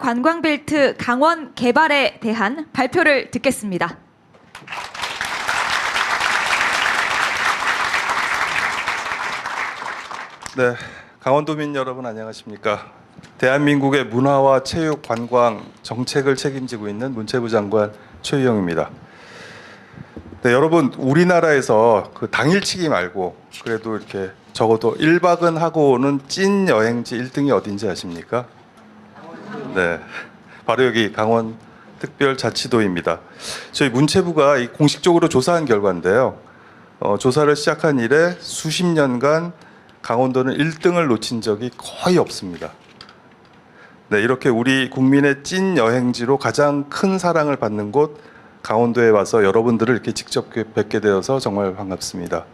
관광벨트 강원 개발에 대한 발표를 듣겠습니다. 네, 강원도민 여러분 안녕하십니까? 대한민국의 문화와 체육, 관광 정책을 책임지고 있는 문체부 장관 최유영입니다. 네, 여러분 우리나라에서 그 당일치기 말고 그래도 이렇게 적어도 1박은 하고 오는 찐 여행지 1등이 어딘지 아십니까? 네, 바로 여기 강원 특별자치도입니다. 저희 문체부가 공식적으로 조사한 결과인데요. 조사를 시작한 이래 수십 년간 강원도는 1등을 놓친 적이 거의 없습니다. 네, 이렇게 우리 국민의 찐 여행지로 가장 큰 사랑을 받는 곳 강원도에 와서 여러분들을 이렇게 직접 뵙게 되어서 정말 반갑습니다.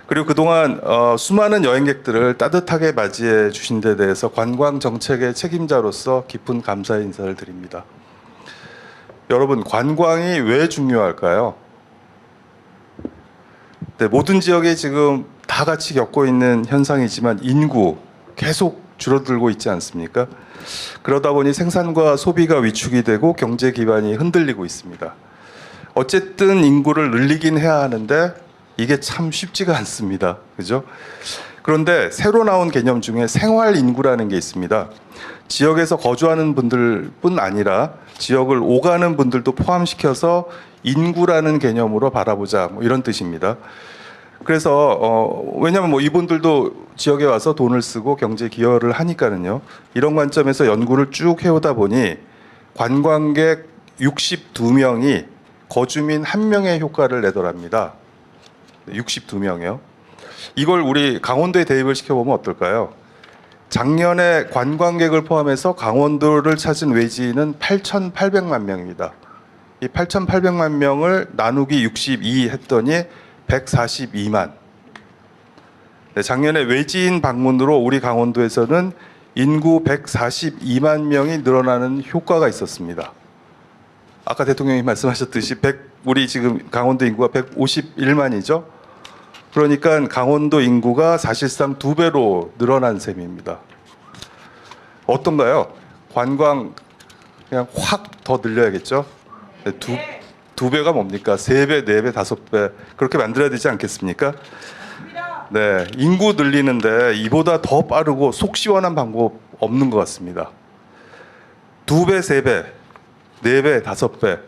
그리고 그동안 수많은 여행객들을 따뜻하게 맞이해 주신 데 대해서 관광 정책의 책임자로서 깊은 감사의 인사를 드립니다. 여러분, 관광이 왜 중요할까요? 네, 모든 지역에 지금 다 같이 겪고 있는 현상이지만 인구 계속 줄어들고 있지 않습니까? 그러다 보니 생산과 소비가 위축이 되고 경제 기반이 흔들리고 있습니다. 어쨌든 인구를 늘리긴 해야 하는데 이게 참 쉽지가 않습니다. 그죠? 그런데 새로 나온 개념 중에 생활 인구라는 게 있습니다. 지역에서 거주하는 분들뿐 아니라 지역을 오가는 분들도 포함시켜서 인구라는 개념으로 바라보자, 뭐 이런 뜻입니다. 그래서 왜냐하면 뭐 이분들도 지역에 와서 돈을 쓰고 경제 기여를 하니까는요. 이런 관점에서 연구를 쭉 해오다 보니 관광객 62명이 거주민 1명의 효과를 내더랍니다. 62명이요. 이걸 우리 강원도에 대입을 시켜보면 어떨까요? 작년에 관광객을 포함해서 강원도를 찾은 외지인은 8,800만 명입니다. 이 8,800만 명을 나누기 62 했더니 142만. 네, 작년에 외지인 방문으로 우리 강원도에서는 인구 142만 명이 늘어나는 효과가 있었습니다. 아까 대통령이 말씀하셨듯이 우리 지금 강원도 인구가 151만이죠. 그러니까 강원도 인구가 사실상 2배로 늘어난 셈입니다. 어떤가요? 관광 그냥 확 더 늘려야겠죠? 네, 두 배가 뭡니까? 3배, 4배, 5배 그렇게 만들어야 되지 않겠습니까? 네, 인구 늘리는데 이보다 더 빠르고 속 시원한 방법 없는 것 같습니다. 2배, 3배, 4배, 5배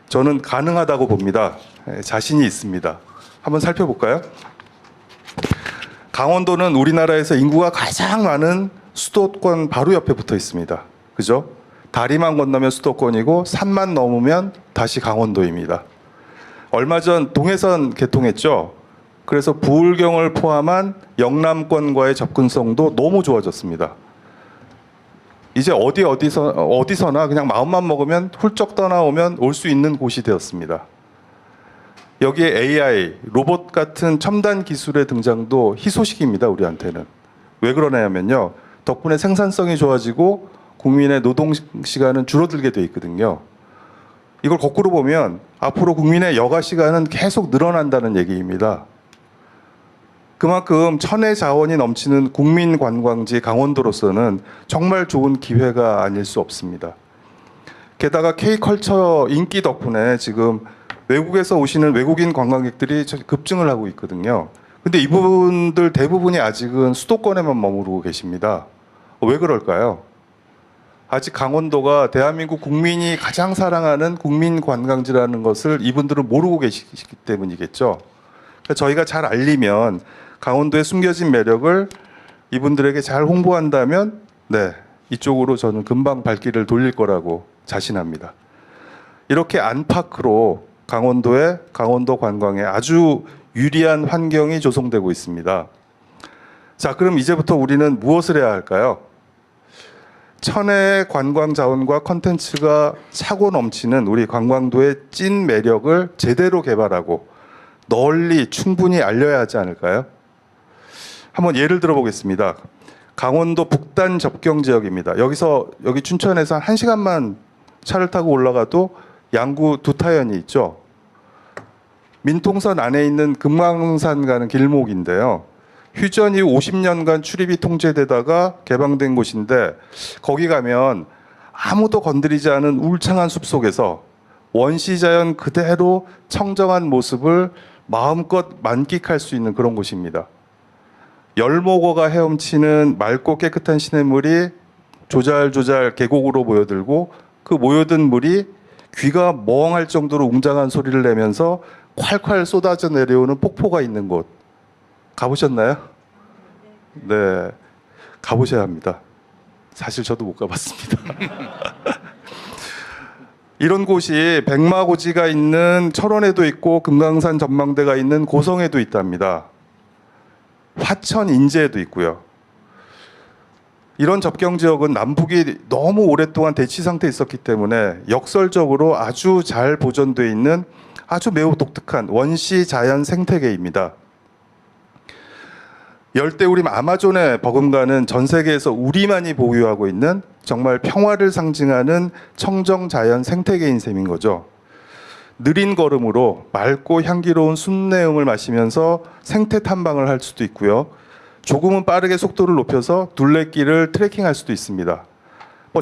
저는 가능하다고 봅니다. 자신이 있습니다. 한번 살펴볼까요? 강원도는 우리나라에서 인구가 가장 많은 수도권 바로 옆에 붙어 있습니다. 그죠? 다리만 건너면 수도권이고 산만 넘으면 다시 강원도입니다. 얼마 전 동해선 개통했죠. 그래서 부울경을 포함한 영남권과의 접근성도 너무 좋아졌습니다. 이제 어디서나 그냥 마음만 먹으면 훌쩍 떠나오면 올 수 있는 곳이 되었습니다. 여기에 AI, 로봇 같은 첨단 기술의 등장도 희소식입니다. 우리한테는. 왜 그러냐면요. 덕분에 생산성이 좋아지고 국민의 노동 시간은 줄어들게 돼 있거든요. 이걸 거꾸로 보면 앞으로 국민의 여가 시간은 계속 늘어난다는 얘기입니다. 그만큼 천혜 자원이 넘치는 국민 관광지 강원도로서는 정말 좋은 기회가 아닐 수 없습니다. 게다가 K컬처 인기 덕분에 지금 외국에서 오시는 외국인 관광객들이 급증을 하고 있거든요. 근데 이분들 대부분이 아직은 수도권에만 머무르고 계십니다. 왜 그럴까요? 아직 강원도가 대한민국 국민이 가장 사랑하는 국민 관광지라는 것을 이분들은 모르고 계시기 때문이겠죠. 그러니까 저희가 잘 알리면 강원도의 숨겨진 매력을 이분들에게 잘 홍보한다면 네, 이쪽으로 저는 금방 발길을 돌릴 거라고 자신합니다. 이렇게 안팎으로 강원도의 강원도 관광에 아주 유리한 환경이 조성되고 있습니다. 자, 그럼 이제부터 우리는 무엇을 해야 할까요? 천혜의 관광 자원과 컨텐츠가 차고 넘치는 우리 관광도의 찐 매력을 제대로 개발하고 널리 충분히 알려야 하지 않을까요? 한번 예를 들어 보겠습니다. 강원도 북단 접경 지역입니다. 여기 춘천에서 1시간만 차를 타고 올라가도 양구 두타연이 있죠. 민통선 안에 있는 금강산 가는 길목인데요. 휴전 이후 50년간 출입이 통제되다가 개방된 곳인데 거기 가면 아무도 건드리지 않은 울창한 숲속에서 원시자연 그대로 청정한 모습을 마음껏 만끽할 수 있는 그런 곳입니다. 열목어가 헤엄치는 맑고 깨끗한 시냇물이 조잘조잘 계곡으로 모여들고 그 모여든 물이 귀가 멍할 정도로 웅장한 소리를 내면서 콸콸 쏟아져 내려오는 폭포가 있는 곳 가보셨나요? 네, 가보셔야 합니다. 사실 저도 못 가봤습니다. 이런 곳이 백마고지가 있는 철원에도 있고 금강산 전망대가 있는 고성에도 있답니다. 화천 인제에도 있고요. 이런 접경 지역은 남북이 너무 오랫동안 대치 상태에 있었기 때문에 역설적으로 아주 잘 보존되어 있는 아주 매우 독특한 원시 자연 생태계입니다. 열대우림 아마존에 버금가는 전 세계에서 우리만이 보유하고 있는 정말 평화를 상징하는 청정 자연 생태계인 셈인 거죠. 느린 걸음으로 맑고 향기로운 숲내음을 마시면서 생태 탐방을 할 수도 있고요. 조금은 빠르게 속도를 높여서 둘레길을 트레킹할 수도 있습니다.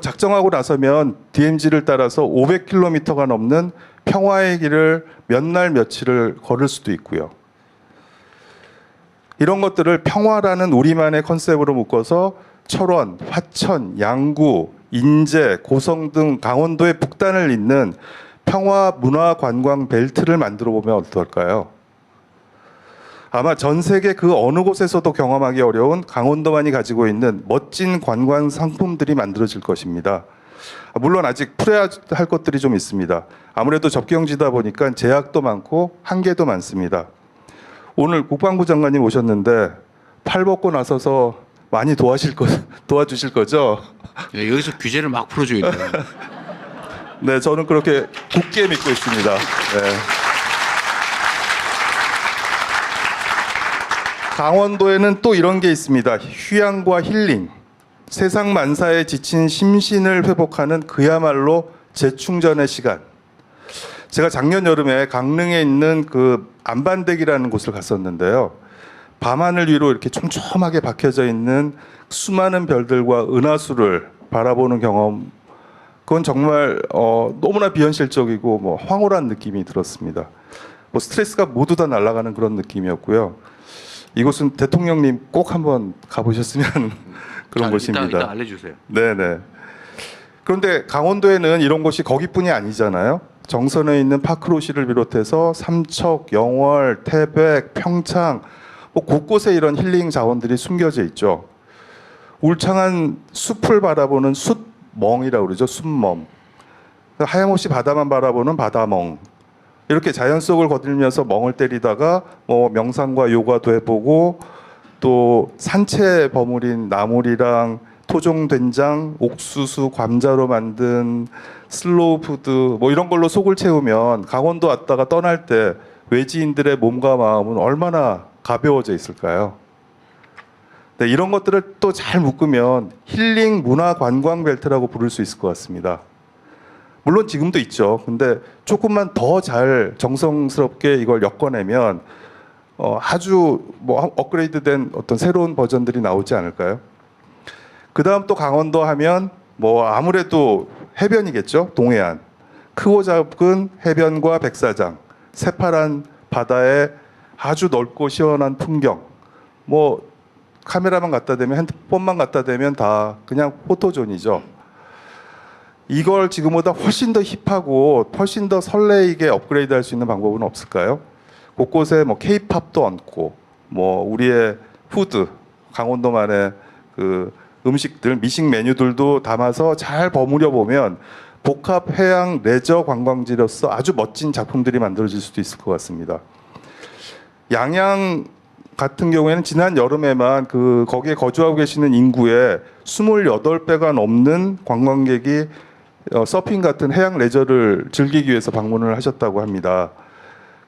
작정하고 나서면 DMZ를 따라서 500km가 넘는 평화의 길을 몇 날 며칠을 걸을 수도 있고요. 이런 것들을 평화라는 우리만의 컨셉으로 묶어서 철원, 화천, 양구, 인제, 고성 등 강원도의 북단을 잇는 평화 문화 관광 벨트를 만들어 보면 어떨까요? 아마 전 세계 그 어느 곳에서도 경험하기 어려운 강원도만이 가지고 있는 멋진 관광 상품들이 만들어질 것입니다. 물론 아직 풀어야 할 것들이 좀 있습니다. 아무래도 접경지다 보니까 제약도 많고 한계도 많습니다. 오늘 국방부 장관님 오셨는데 팔 벗고 나서서 많이 도와주실 거죠? 네, 여기서 규제를 막 풀어줘야 돼요. 네, 저는 그렇게 굳게 믿고 있습니다. 네. 강원도에는 또 이런 게 있습니다. 휴양과 힐링. 세상 만사에 지친 심신을 회복하는 그야말로 재충전의 시간. 제가 작년 여름에 강릉에 있는 그 안반댁이라는 곳을 갔었는데요. 밤하늘 위로 이렇게 촘촘하게 박혀져 있는 수많은 별들과 은하수를 바라보는 경험. 그건 정말 너무나 비현실적이고 황홀한 느낌이 들었습니다. 스트레스가 모두 다 날아가는 그런 느낌이었고요. 이곳은 대통령님 꼭 한번 가보셨으면 그런 곳입니다. 이따 알려주세요. 네네. 그런데 강원도에는 이런 곳이 거기뿐이 아니잖아요. 정선에 있는 파크로시를 비롯해서 삼척, 영월, 태백, 평창 곳곳에 이런 힐링 자원들이 숨겨져 있죠. 울창한 숲을 바라보는 숲멍이라고 그러죠. 숲멍. 하염없이 바다만 바라보는 바다멍. 이렇게 자연 속을 거들면서 멍을 때리다가 명상과 요가도 해보고 또 산채 버무린 나물이랑 토종 된장, 옥수수, 감자로 만든 슬로우 푸드 이런 걸로 속을 채우면 강원도 왔다가 떠날 때 외지인들의 몸과 마음은 얼마나 가벼워져 있을까요? 네, 이런 것들을 또 잘 묶으면 힐링 문화 관광 벨트라고 부를 수 있을 것 같습니다. 물론 지금도 있죠. 근데 조금만 더 잘 정성스럽게 이걸 엮어내면 아주 업그레이드된 어떤 새로운 버전들이 나오지 않을까요? 그 다음 또 강원도 하면 아무래도 해변이겠죠. 동해안. 크고 작은 해변과 백사장, 새파란 바다에 아주 넓고 시원한 풍경. 카메라만 갖다 대면, 핸드폰만 갖다 대면 다 그냥 포토존이죠. 이걸 지금보다 훨씬 더 힙하고 훨씬 더 설레이게 업그레이드할 수 있는 방법은 없을까요? 곳곳에 K-팝도 얹고 우리의 푸드, 강원도만의 그 음식들, 미식 메뉴들도 담아서 잘 버무려 보면 복합 해양 레저 관광지로서 아주 멋진 작품들이 만들어질 수도 있을 것 같습니다. 양양 같은 경우에는 지난 여름에만 거기에 거주하고 계시는 인구의 28배가 넘는 관광객이 서핑 같은 해양 레저를 즐기기 위해서 방문을 하셨다고 합니다.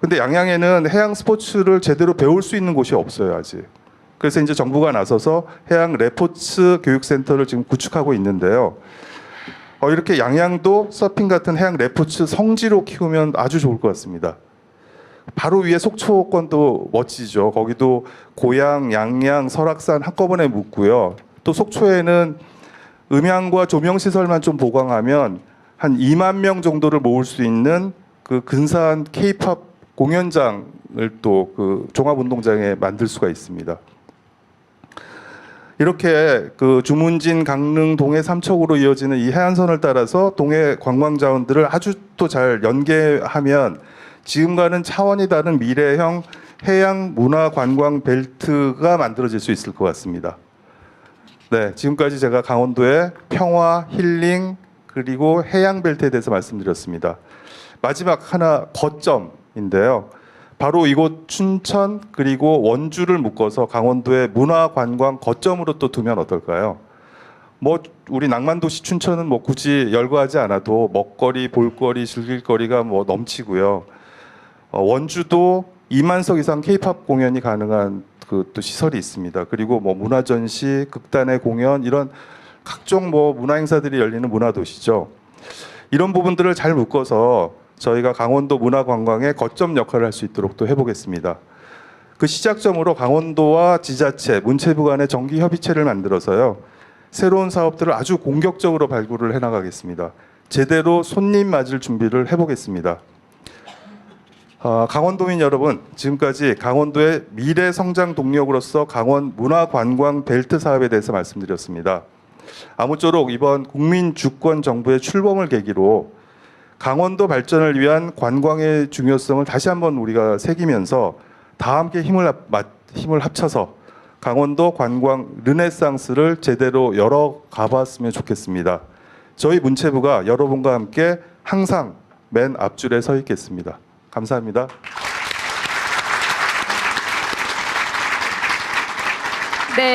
근데 양양에는 해양 스포츠를 제대로 배울 수 있는 곳이 없어요, 아직. 그래서 이제 정부가 나서서 해양 레포츠 교육센터를 지금 구축하고 있는데요. 이렇게 양양도 서핑 같은 해양 레포츠 성지로 키우면 아주 좋을 것 같습니다. 바로 위에 속초권도 멋지죠. 거기도 고양, 양양, 설악산 한꺼번에 묻고요. 또 속초에는 음향과 조명 시설만 좀 보강하면 한 2만 명 정도를 모을 수 있는 그 근사한 K-팝 공연장을 또 그 종합운동장에 만들 수가 있습니다. 이렇게 그 주문진, 강릉, 동해 삼척으로 이어지는 이 해안선을 따라서 동해 관광 자원들을 아주 또 잘 연계하면 지금과는 차원이 다른 미래형 해양 문화 관광 벨트가 만들어질 수 있을 것 같습니다. 네, 지금까지 제가 강원도의 평화, 힐링, 그리고 해양 벨트에 대해서 말씀드렸습니다. 마지막 하나 거점인데요. 바로 이곳 춘천 그리고 원주를 묶어서 강원도의 문화 관광 거점으로 또 두면 어떨까요? 뭐 우리 낭만도시 춘천은 뭐 굳이 열거하지 않아도 먹거리, 볼거리, 즐길거리가 뭐 넘치고요. 원주도 2만 석 이상 K-팝 공연이 가능한 그 또 시설이 있습니다. 그리고 뭐 문화 전시, 극단의 공연 이런 각종 뭐 문화 행사들이 열리는 문화 도시죠. 이런 부분들을 잘 묶어서 저희가 강원도 문화 관광의 거점 역할을 할 수 있도록 또 해보겠습니다. 그 시작점으로 강원도와 지자체, 문체부 간의 정기 협의체를 만들어서요. 새로운 사업들을 아주 공격적으로 발굴을 해나가겠습니다. 제대로 손님 맞을 준비를 해보겠습니다. 강원도민 여러분, 지금까지 강원도의 미래 성장 동력으로서 강원 문화관광 벨트 사업에 대해서 말씀드렸습니다. 아무쪼록 이번 국민주권정부의 출범을 계기로 강원도 발전을 위한 관광의 중요성을 다시 한번 우리가 새기면서 다 함께 힘을 합쳐서 강원도 관광 르네상스를 제대로 열어가봤으면 좋겠습니다. 저희 문체부가 여러분과 함께 항상 맨 앞줄에 서 있겠습니다. 감사합니다. 네.